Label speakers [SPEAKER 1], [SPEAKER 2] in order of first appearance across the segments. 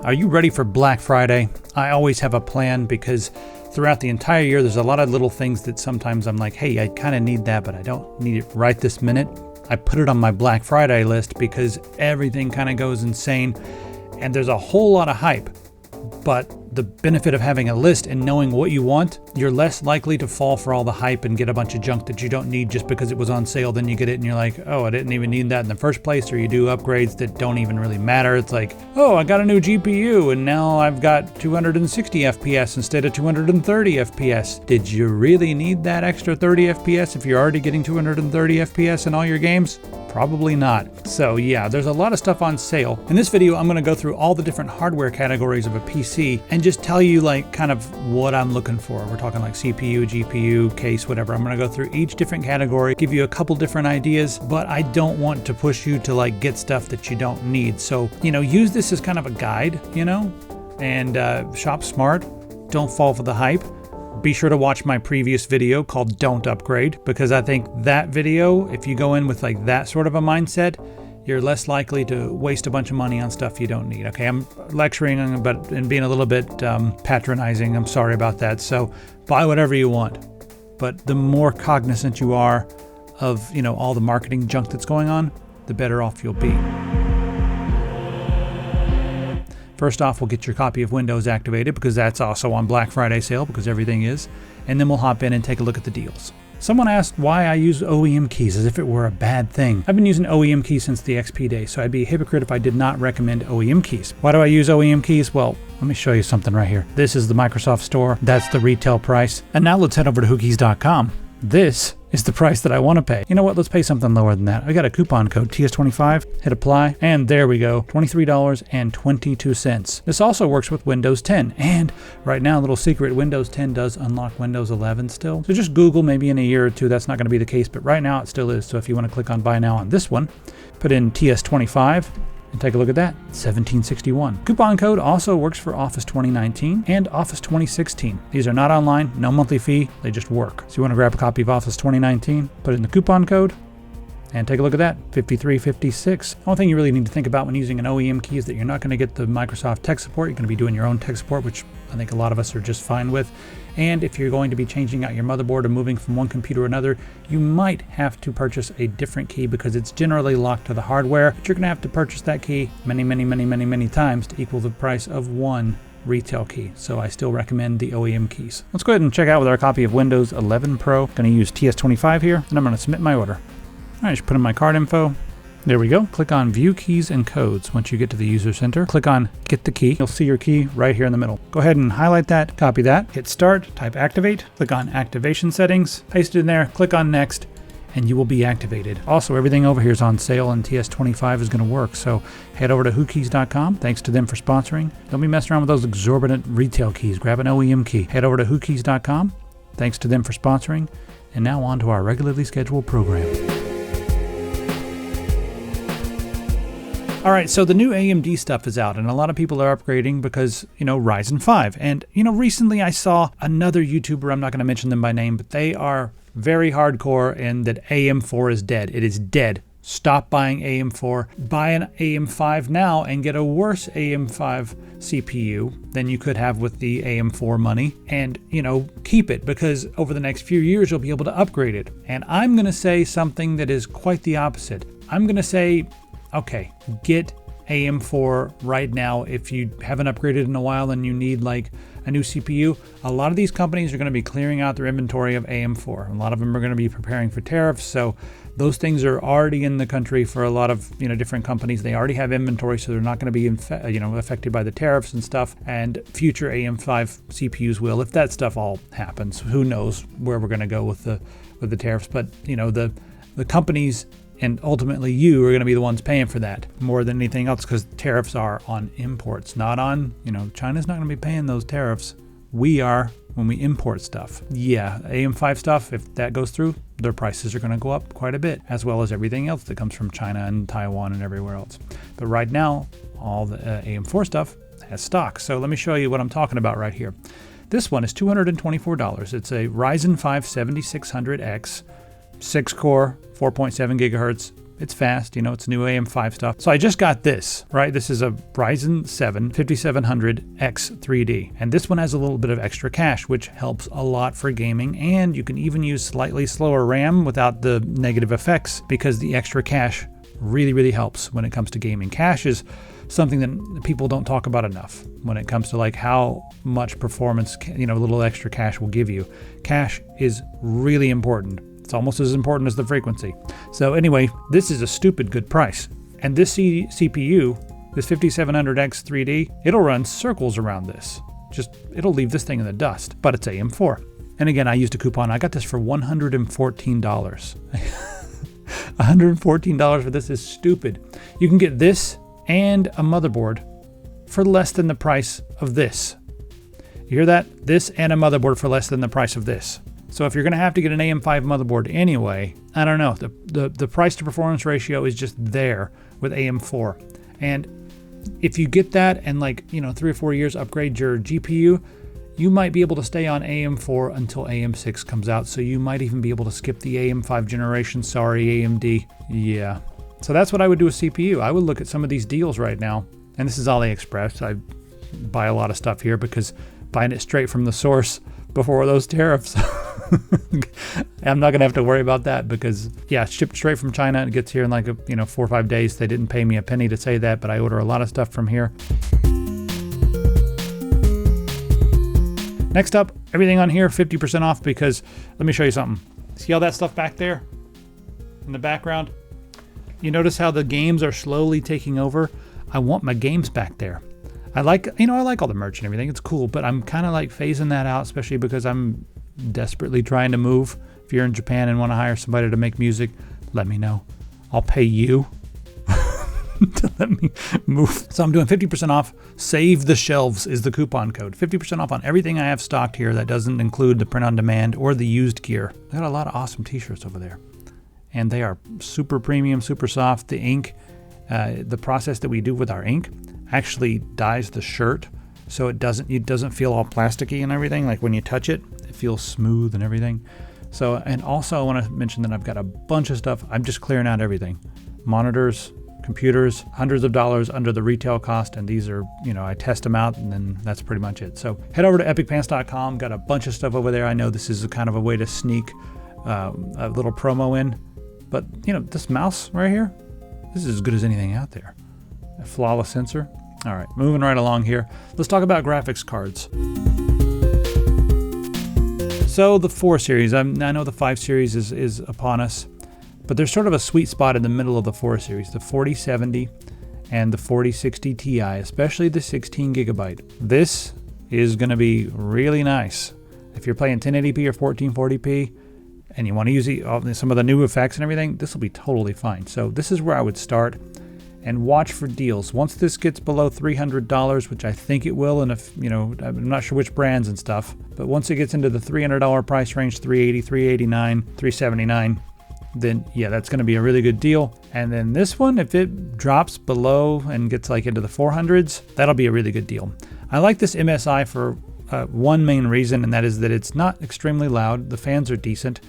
[SPEAKER 1] Are you ready for Black Friday? I always have a plan because throughout the entire year, there's a lot of little things that sometimes I'm like, hey, I kind of need that, but I don't need it right this minute. I put it on my Black Friday list because everything kind of goes insane and there's a whole lot of hype. But the benefit of having a list and knowing what you want, you're less likely to fall for all the hype and get a bunch of junk that you don't need just because it was on sale. Then you get it and you're like, oh, I didn't even need that in the first place. Or you do upgrades that don't even really matter. It's like, oh, I got a new GPU and now I've got 260 FPS instead of 230 FPS. Did you really need that extra 30 FPS if you're already getting 230 FPS in all your games? Probably not. So yeah, there's a lot of stuff on sale. In this video, I'm going to go through all the different hardware categories of a PC and just tell you like kind of what I'm looking for. We're talking like CPU, GPU, case, whatever. I'm going to go through each different category, give you a couple different ideas, but I don't want to push you to like get stuff that you don't need. So, use this as kind of a guide, and shop smart. Don't fall for the hype. Be sure to watch my previous video called Don't Upgrade, because I think that video, if you go in with like that sort of a mindset, you're less likely to waste a bunch of money on stuff you don't need. Okay, I'm lecturing and being a little bit patronizing. I'm sorry about that. So buy whatever you want. But the more cognizant you are of, all the marketing junk that's going on, the better off you'll be. First off, we'll get your copy of Windows activated because that's also on Black Friday sale because everything is. And then we'll hop in and take a look at the deals. Someone asked why I use OEM keys as if it were a bad thing. I've been using OEM keys since the XP days, so I'd be a hypocrite if I did not recommend OEM keys. Why do I use OEM keys? Well, let me show you something right here. This is the Microsoft Store. That's the retail price. And now let's head over to whokeys.com. This is the price that I want to pay. You know what? Let's pay something lower than that. I got a coupon code, TS25, hit apply, and there we go, $23.22. This also works with Windows 10, and right now, a little secret, Windows 10 does unlock Windows 11 still. So just Google, maybe in a year or two, that's not going to be the case, but right now it still is. So if you want to click on buy now on this one, put in TS25, and take a look at that, $17.61. Coupon code also works for Office 2019 and Office 2016. These are not online, no monthly fee, they just work. So you want to grab a copy of Office 2019, put in the coupon code, and take a look at that, $53.56. The only thing you really need to think about when using an OEM key is that you're not going to get the Microsoft tech support. You're going to be doing your own tech support, which I think a lot of us are just fine with. And if you're going to be changing out your motherboard or moving from one computer to another, you might have to purchase a different key because it's generally locked to the hardware. But you're going to have to purchase that key many times to equal the price of one retail key. So I still recommend the OEM keys. Let's go ahead and check out with our copy of Windows 11 Pro. I'm going to use TS25 here, and I'm going to submit my order. All right, just put in my card info. There we go. Click on View Keys and Codes. Once you get to the User Center, click on Get the Key. You'll see your key right here in the middle. Go ahead and highlight that, copy that, hit Start, type Activate, click on Activation Settings, paste it in there, click on Next, and you will be activated. Also, everything over here is on sale and TS25 is going to work. So head over to whokeys.com. Thanks to them for sponsoring. Don't be messing around with those exorbitant retail keys. Grab an OEM key. Head over to whokeys.com. Thanks to them for sponsoring. And now on to our regularly scheduled program. All right, so the new AMD stuff is out, and a lot of people are upgrading because, Ryzen 5. And, recently I saw another YouTuber, I'm not going to mention them by name, but they are very hardcore in that AM4 is dead. It is dead. Stop buying AM4. Buy an AM5 now and get a worse AM5 CPU than you could have with the AM4 money. And, keep it because over the next few years, you'll be able to upgrade it. And I'm going to say something that is quite the opposite. I'm going to say, okay, get AM4 right now if you haven't upgraded in a while and you need like a new CPU. A lot of these companies are going to be clearing out their inventory of AM4. A lot of them are going to be preparing for tariffs, so those things are already in the country for a lot of different companies. They already have inventory, so they're not going to be affected by the tariffs and stuff. And future AM5 CPUs will, if that stuff all happens. Who knows where we're going to go with the tariffs? But the companies and ultimately you are going to be the ones paying for that more than anything else because tariffs are on imports, not on, China's not going to be paying those tariffs. We are when we import stuff. Yeah, AM5 stuff, if that goes through, their prices are going to go up quite a bit, as well as everything else that comes from China and Taiwan and everywhere else. But right now, all the AM4 stuff has stock. So let me show you what I'm talking about right here. This one is $224. It's a Ryzen 5 7600X, 6-core, 4.7 gigahertz, It's fast, you know, it's new AM5 stuff. So I just got this, right? This is a Ryzen 7 5700X3D. And this one has a little bit of extra cache, which helps a lot for gaming. And you can even use slightly slower RAM without the negative effects, because the extra cache really, really helps when it comes to gaming. Cache is something that people don't talk about enough when it comes to like how much performance, you know, a little extra cache will give you. Cache is really important. It's almost as important as the frequency. So anyway, this is a stupid good price. And this CPU, this 5700X3D, it'll run circles around this. It'll leave this thing in the dust, but it's AM4. And again, I used a coupon. I got this for $114. $114 for this is stupid. You can get this and a motherboard for less than the price of this. You hear that? This and a motherboard for less than the price of this. So if you're going to have to get an AM5 motherboard anyway, I don't know. The price to performance ratio is just there with AM4. And if you get that and like, you know, 3 or 4 years upgrade your GPU, you might be able to stay on AM4 until AM6 comes out. So you might even be able to skip the AM5 generation. Sorry, AMD. Yeah. So that's what I would do with CPU. I would look at some of these deals right now. And this is AliExpress. I buy a lot of stuff here because buying it straight from the source before those tariffs. I'm not gonna have to worry about that because yeah, it's shipped straight from China. It gets here in like 4 or 5 days. They didn't pay me a penny to say that, but I order a lot of stuff from here. Next up, everything on here 50% off because let me show you something. See all that stuff back there in the background? You notice how the games are slowly taking over? I want my games back there. I like all the merch and everything. It's cool, but I'm kind of like phasing that out, especially because I'm desperately trying to move. If you're in Japan and want to hire somebody to make music, let me know. I'll pay you to let me move. So I'm doing 50% off. Save the shelves is the coupon code. 50% off on everything I have stocked here that doesn't include the print on demand or the used gear. I got a lot of awesome t-shirts over there. And they are super premium, super soft. The ink, the process that we do with our ink actually dyes the shirt so it doesn't feel all plasticky and everything. Like when you touch it, it feels smooth and everything. So, and also I want to mention that I've got a bunch of stuff. I'm just clearing out everything. Monitors, computers, hundreds of dollars under the retail cost. And these are, I test them out and then that's pretty much it. So head over to epicpants.com. Got a bunch of stuff over there. I know this is a kind of a way to sneak a little promo in, but this mouse right here, this is as good as anything out there. A flawless sensor. All right, moving right along here. Let's talk about graphics cards. So the 4 series, I know the 5 series is upon us, but there's sort of a sweet spot in the middle of the 4 series, the 4070 and the 4060 Ti, especially the 16 gigabyte. This is going to be really nice. If you're playing 1080p or 1440p and you want to use some of the new effects and everything, this will be totally fine. So this is where I would start. And watch for deals. Once this gets below $300, which I think it will, and if I'm not sure which brands and stuff, but once it gets into the $300 price range, $380, $389, $379, then yeah, that's going to be a really good deal. And then this one, if it drops below and gets like into the 400s, that'll be a really good deal. I like this MSI for one main reason, and that is that it's not extremely loud. The fans are decent,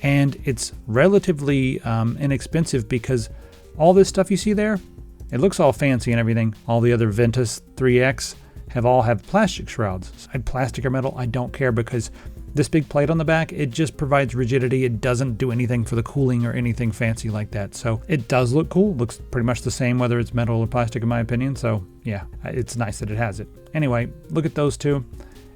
[SPEAKER 1] and it's relatively inexpensive because all this stuff you see there, it looks all fancy and everything. All the other Ventus 3X have plastic shrouds. Plastic or metal, I don't care, because this big plate on the back, it just provides rigidity. It doesn't do anything for the cooling or anything fancy like that. So it does look cool. Looks pretty much the same whether it's metal or plastic in my opinion. So yeah, it's nice that it has it. Anyway, look at those two.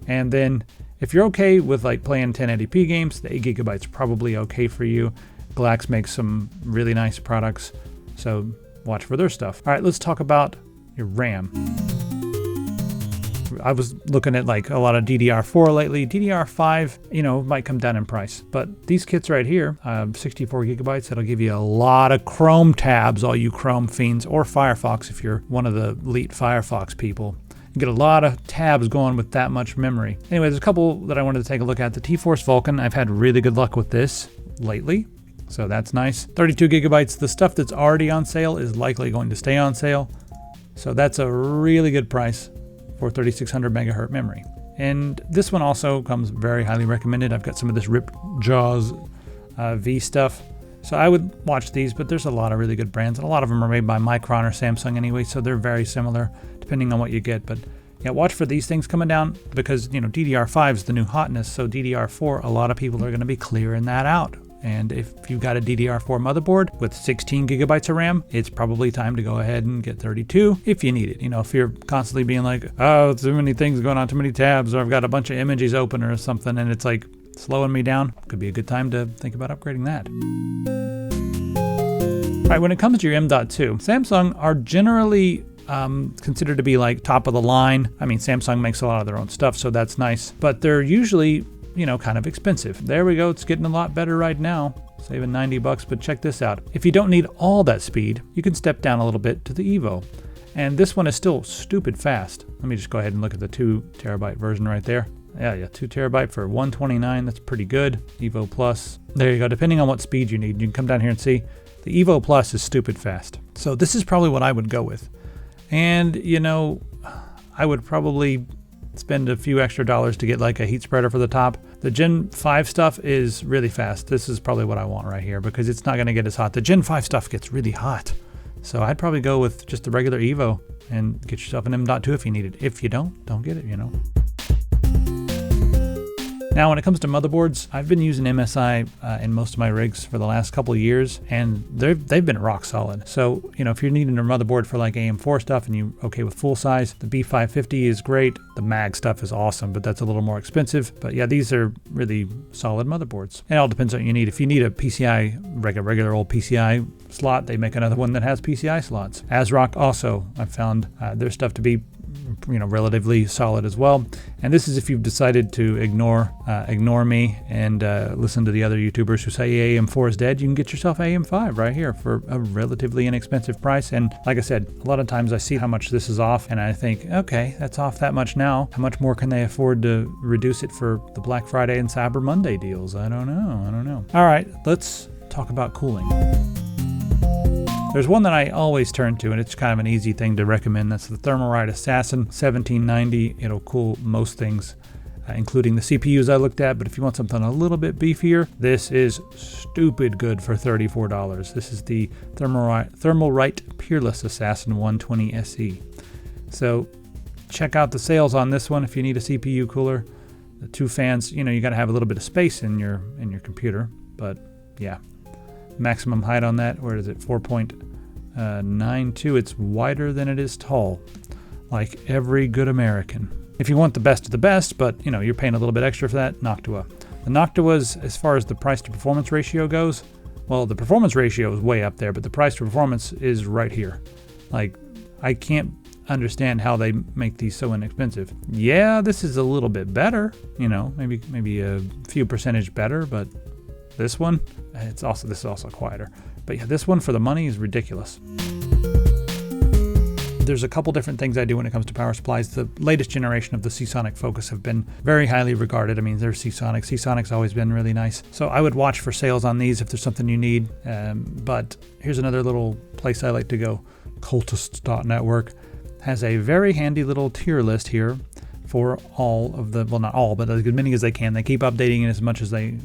[SPEAKER 1] And then if you're okay with like playing 1080p games, the 8 gigabyte's probably okay for you. Glax makes some really nice products. So watch for their stuff. All right, let's talk about your RAM. I was looking at like a lot of DDR4 lately. DDR5, might come down in price. But these kits right here, 64 gigabytes, that'll give you a lot of Chrome tabs, all you Chrome fiends, or Firefox if you're one of the elite Firefox people. You get a lot of tabs going with that much memory. Anyway, there's a couple that I wanted to take a look at. The T-Force Vulkan, I've had really good luck with this lately. So that's nice. 32 gigabytes. The stuff that's already on sale is likely going to stay on sale. So that's a really good price for 3600 megahertz memory. And this one also comes very highly recommended. I've got some of this Rip Jaws V stuff. So I would watch these, but there's a lot of really good brands, and a lot of them are made by Micron or Samsung anyway, so they're very similar depending on what you get. But yeah, watch for these things coming down because, you know, DDR5 is the new hotness, so DDR4, a lot of people are going to be clearing that out. And if you've got a DDR4 motherboard with 16 gigabytes of RAM, it's probably time to go ahead and get 32 if you need it. You know, if you're constantly being like, oh, too many things going on, too many tabs, or I've got a bunch of images open or something, and it's like slowing me down, could be a good time to think about upgrading that. All right, when it comes to your M.2, Samsung are generally considered to be like top of the line. I mean, Samsung makes a lot of their own stuff, so that's nice, but they're usually, you know, kind of expensive. There we go. It's getting a lot better right now, saving $90, but check this out. If you don't need all that speed, you can step down a little bit to the Evo. And this one is still stupid fast. Let me just go ahead and look at the 2 terabyte version right there. Yeah, 2 terabyte for $129. That's pretty good. Evo Plus. There you go. Depending on what speed you need, you can come down here and see the Evo Plus is stupid fast. So this is probably what I would go with. And, you know, I would probably spend a few extra dollars to get like a heat spreader for the top. The Gen 5 stuff is really fast. This is probably what I want right here because it's not going to get as hot. The Gen 5 stuff gets really hot. So I'd probably go with just the regular Evo and get yourself an M.2 if you need it. If you don't get it, you know. Now, when it comes to motherboards, I've been using MSI in most of my rigs for the last couple of years, and they've been rock solid. So, you know, if you're needing a motherboard for like AM4 stuff and you're okay with full size, the B550 is great. The MAG stuff is awesome, but that's a little more expensive. But yeah, these are really solid motherboards. It all depends on what you need. If you need a PCI, regular old PCI slot, they make another one that has PCI slots. ASRock also, I've found their stuff to be, you know, relatively solid as well. And this is if you've decided to ignore me and listen to the other YouTubers who say AM4 is dead. You can get yourself AM5 right here for a relatively inexpensive price. And like I said, a lot of times I see how much this is off and I think, okay, that's off that much now. How much more can they afford to reduce it for the Black Friday and Cyber Monday deals? I don't know. All right, let's talk about cooling. There's one that I always turn to, and it's kind of an easy thing to recommend. That's the Thermalright Assassin 1790. It'll cool most things, including the CPUs I looked at. But if you want something a little bit beefier, this is stupid good for $34. This is the Thermalright Peerless Assassin 120 SE. So check out the sales on this one if you need a CPU cooler. The 2 fans, you know, you got to have a little bit of space in your computer, but yeah. Maximum height on that, where is it? 4.92. It's wider than it is tall, like every good American. If you want the best of the best, but you know, you're paying a little bit extra for that, Noctua. The Noctuas, as far as the price to performance ratio goes, well, the performance ratio is way up there, but the price to performance is right here. Like, I can't understand how they make these so inexpensive. Yeah, this is a little bit better, you know, maybe a few percentage better, but this one, this is also quieter. But yeah, this one for the money is ridiculous. There's a couple different things I do when it comes to power supplies. The latest generation of the Seasonic Focus have been very highly regarded. I mean, there's Seasonic. Seasonic's always been really nice. So I would watch for sales on these if there's something you need. But here's another little place I like to go. Cultists.network has a very handy little tier list here for all of the, well, not all, but as many as they can. They keep updating it as much as they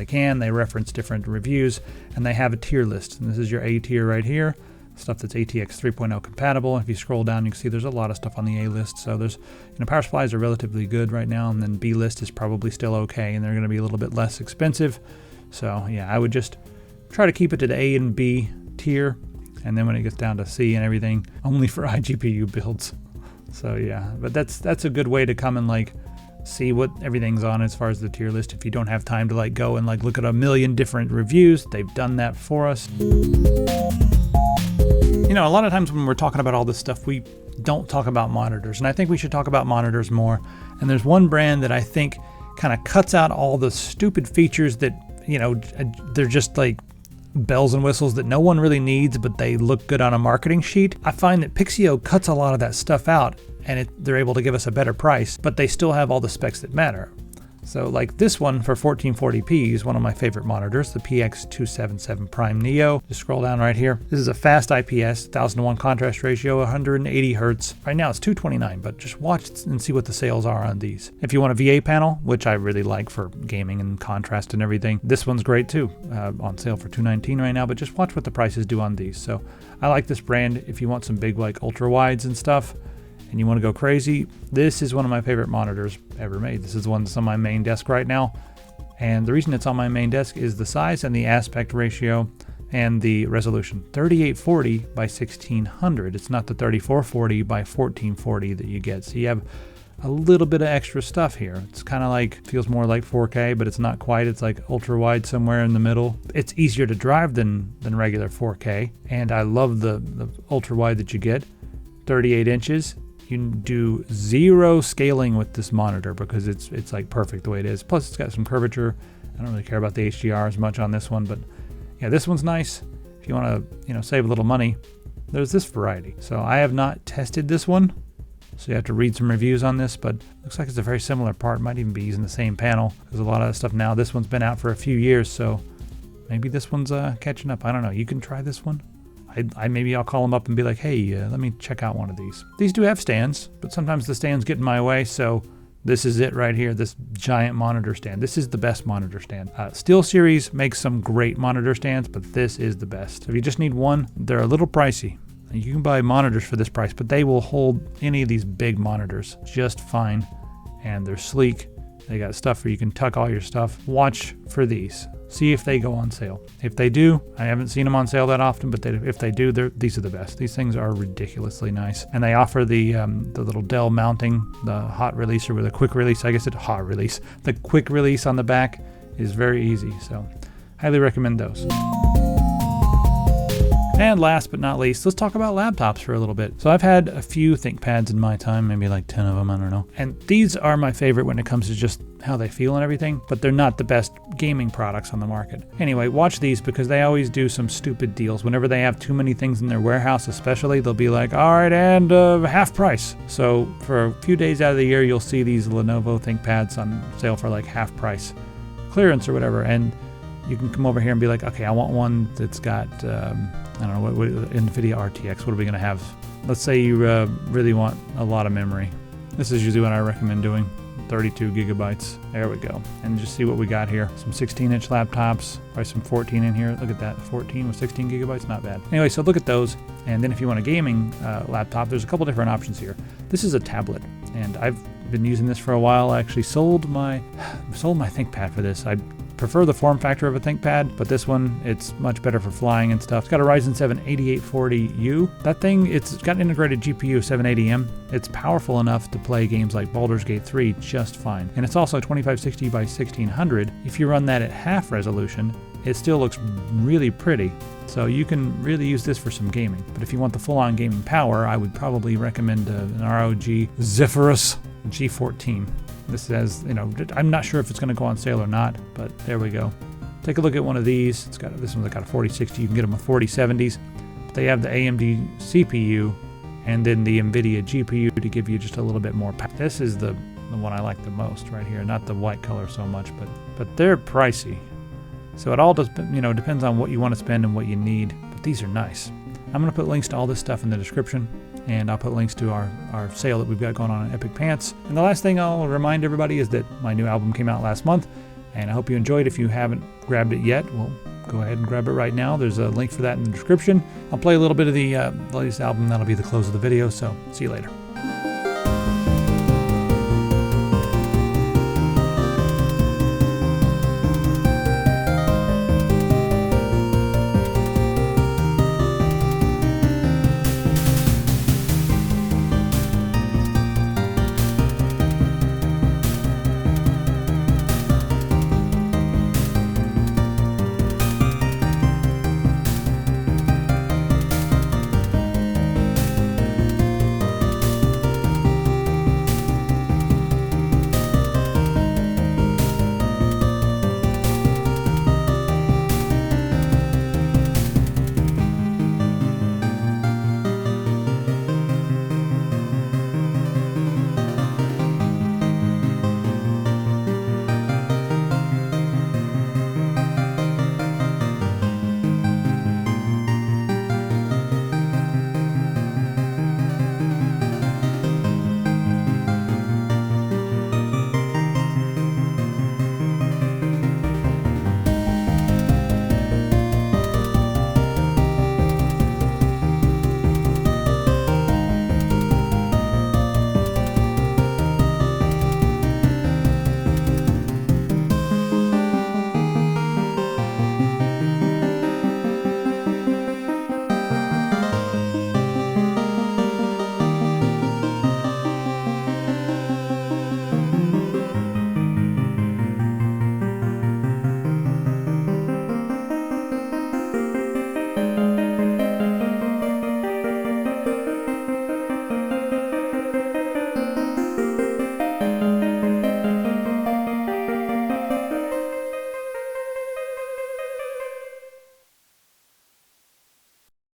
[SPEAKER 1] can. They reference different reviews, and they have a tier list. And this is your A tier right here, stuff that's ATX 3.0 compatible. If you scroll down, you can see there's a lot of stuff on the A list. So there's, you know, power supplies are relatively good right now, and then B list is probably still okay, and they're going to be a little bit less expensive. So yeah, I would just try to keep it to the A and B tier, and then when it gets down to C and everything, only for iGPU builds. So yeah, but that's a good way to come and like see what everything's on as far as the tier list. If you don't have time to like go and like look at a million different reviews, they've done that for us. You know, a lot of times when we're talking about all this stuff, we don't talk about monitors, and I think we should talk about monitors more. And there's one brand that I think kind of cuts out all the stupid features that, you know, they're just like bells and whistles that no one really needs, but they look good on a marketing sheet. I find that Pixio cuts a lot of that stuff out, and they're able to give us a better price, but they still have all the specs that matter. So like this one for 1440p is one of my favorite monitors, the PX277 Prime Neo. Just scroll down right here. This is a fast IPS, 1000:1 contrast ratio, 180 Hertz. Right now it's $229, but just watch and see what the sales are on these. If you want a VA panel, which I really like for gaming and contrast and everything, this one's great too. On sale for $219 right now, but just watch what the prices do on these. So I like this brand if you want some big like ultra wides and stuff, and you want to go crazy. This is one of my favorite monitors ever made. This is the one that's on my main desk right now. And the reason it's on my main desk is the size and the aspect ratio and the resolution. 3840 by 1600. It's not the 3440 by 1440 that you get. So you have a little bit of extra stuff here. It's kind of like, feels more like 4K, but it's not quite. It's like ultra wide somewhere in the middle. It's easier to drive than regular 4K. And I love the ultra wide that you get. 38 inches. You can do zero scaling with this monitor because it's like perfect the way it is. Plus it's got some curvature. I don't really care about the HDR as much on this one, but yeah, this one's nice. If you want to, save a little money, there's this variety. So I have not tested this one, so you have to read some reviews on this, but looks like it's a very similar part. Might even be using the same panel because a lot of that stuff now. This one's been out for a few years, so maybe this one's catching up. I don't know. You can try this one. Maybe I'll call them up and be like, hey, let me check out one of these. These do have stands, but sometimes the stands get in my way, so this is it right here, this giant monitor stand. This is the best monitor stand. SteelSeries makes some great monitor stands, but this is the best. If you just need one, they're a little pricey. You can buy monitors for this price, but they will hold any of these big monitors just fine, and they're sleek. They got stuff where you can tuck all your stuff. Watch for these. See if they go on sale. If they do, I haven't seen them on sale that often, but if they do, these are the best. These things are ridiculously nice. And they offer the little Dell mounting, the hot release or with a quick release. I guess it's hot release. The quick release on the back is very easy. So highly recommend those. And last but not least, let's talk about laptops for a little bit. So I've had a few ThinkPads in my time, maybe like 10 of them, I don't know. And these are my favorite when it comes to just how they feel and everything, but they're not the best gaming products on the market. Anyway, watch these because they always do some stupid deals. Whenever they have too many things in their warehouse especially, they'll be like, all right, and half price. So for a few days out of the year, you'll see these Lenovo ThinkPads on sale for like half price, clearance or whatever. And you can come over here and be like, okay, I want one that's got, I don't know, what NVIDIA RTX, what are we going to have? Let's say you really want a lot of memory. This is usually what I recommend doing, 32 gigabytes. There we go. And just see what we got here. Some 16-inch laptops, probably some 14 in here. Look at that, 14 with 16 gigabytes, not bad. Anyway, so look at those. And then if you want a gaming laptop, there's a couple different options here. This is a tablet, and I've been using this for a while. I actually sold my ThinkPad for this. I prefer the form factor of a ThinkPad, but this one, it's much better for flying and stuff. It's got a Ryzen 7 8840U. That thing, it's got an integrated GPU 780M. It's powerful enough to play games like Baldur's Gate 3 just fine. And it's also 2560 by 1600. If you run that at half resolution, it still looks really pretty. So you can really use this for some gaming. But if you want the full-on gaming power, I would probably recommend an ROG Zephyrus G14. This has, I'm not sure if it's going to go on sale or not, but there we go. Take a look at one of these. This one's got a 4060. You can get them with 4070s. But they have the AMD CPU and then the NVIDIA GPU to give you just a little bit more power. This is the one I like the most right here. Not the white color so much, but they're pricey. So it all does, depends on what you want to spend and what you need. But these are nice. I'm going to put links to all this stuff in the description. And I'll put links to our sale that we've got going on Epic Pants. And the last thing I'll remind everybody is that my new album came out last month, and I hope you enjoyed. If you haven't grabbed it yet, well, go ahead and grab it right now. There's a link for that in the description. I'll play a little bit of the latest album. That'll be the close of the video, so see you later.